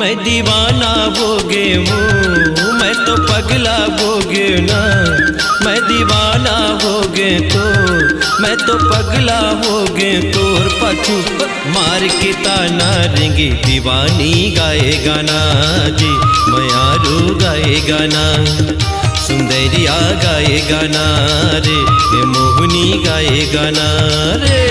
मैं दीवाना हो गए हूँ, मैं तो पगला हो गए ना। मैं दीवाना हो गए तो मैं तो पगला हो गए तोर पाछू मार के ताना रेंगे दीवानी गाए गाना जी। मयारू गाए गाना, सुंदरिया गाए गाना रे, ये मोहनी गाए गाना रे।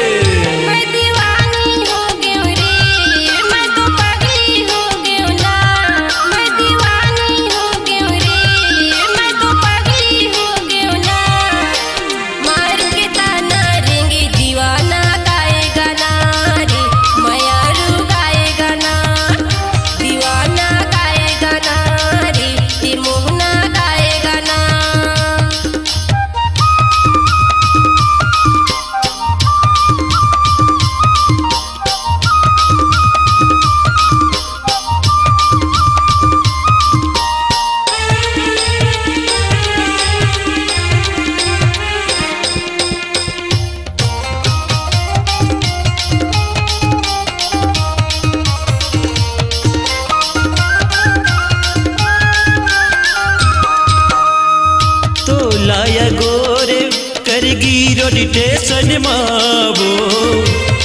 लाया गोरे करगी रोडिटेशन मावो,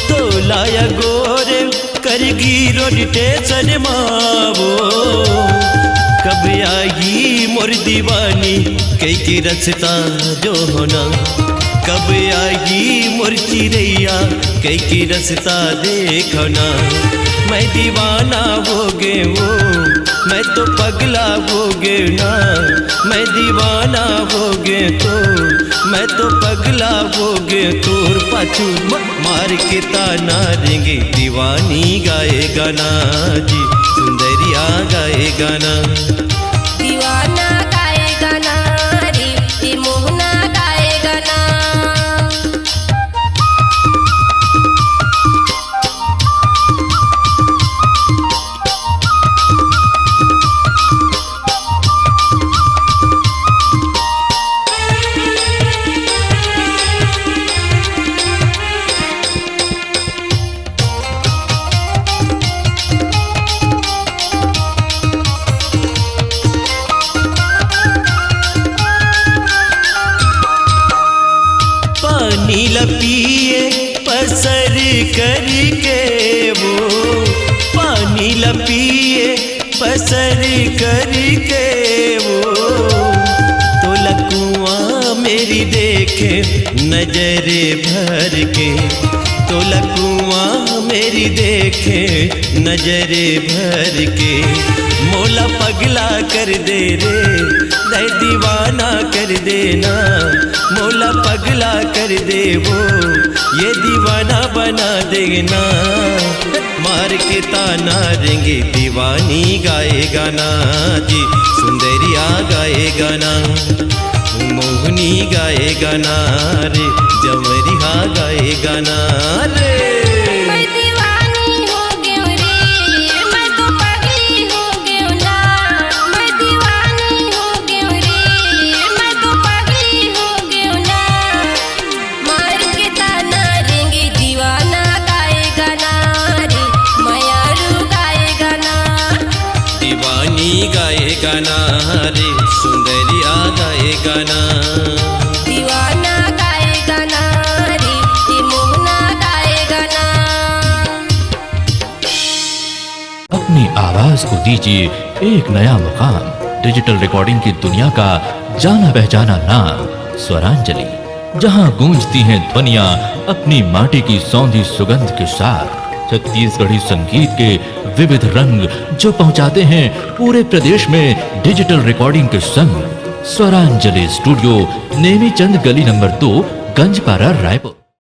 तो लाया गोरे करगी रोडिटेशन मावो। कब आई मोर दीवानी कई की रसता जो होना, कब आई मोर चिड़ैया कई की रसता देखना। मैं दीवाना हो गए हूँ, मैं तो पगला हो गए ना। मैं दीवाना हो गए तो मैं तो पगला हो गए तोर पाछू मार के ताना रेंगे दीवानी गाए गाना जी। सुंदरिया गाए गाना, दीवाना गाए गाना रे, ये मोहना गाए गाना। नीला पिए पसर करके वो, पानी लपिए पसर करके वो। तो लकुआ मेरी देखे नजरे भर के, तो लकुआ मेरी देखे नजरे भर के। मोला पगला कर दे रे, दे दीवाना कर देना। मोला पगला कर दे वो, ये दीवाना बना देना। मार के ताना रेंगे दीवानी गाए गाना जी। सुंदरिया गाए गाना, मोहनी गाए गाना रे, जमरिया गाए गाना रे। गाए गाना रे, सुंदरिया गाए गाना, दीवाना गाए गाना रे, ये मोहना गाए गाना। अपनी आवाज को दीजिए एक नया मुकाम। डिजिटल रिकॉर्डिंग की दुनिया का जाना पहचाना नाम स्वरांजलि, जहां गूंजती हैं ध्वनियां अपनी माटी की सौंधी सुगंध के साथ। छत्तीसगढ़ी संगीत के विविध रंग जो पहुंचाते हैं पूरे प्रदेश में डिजिटल रिकॉर्डिंग के संग। स्वरांजलि स्टूडियो, नेमी चंद गली नंबर 2, गंजपारा, रायपुर।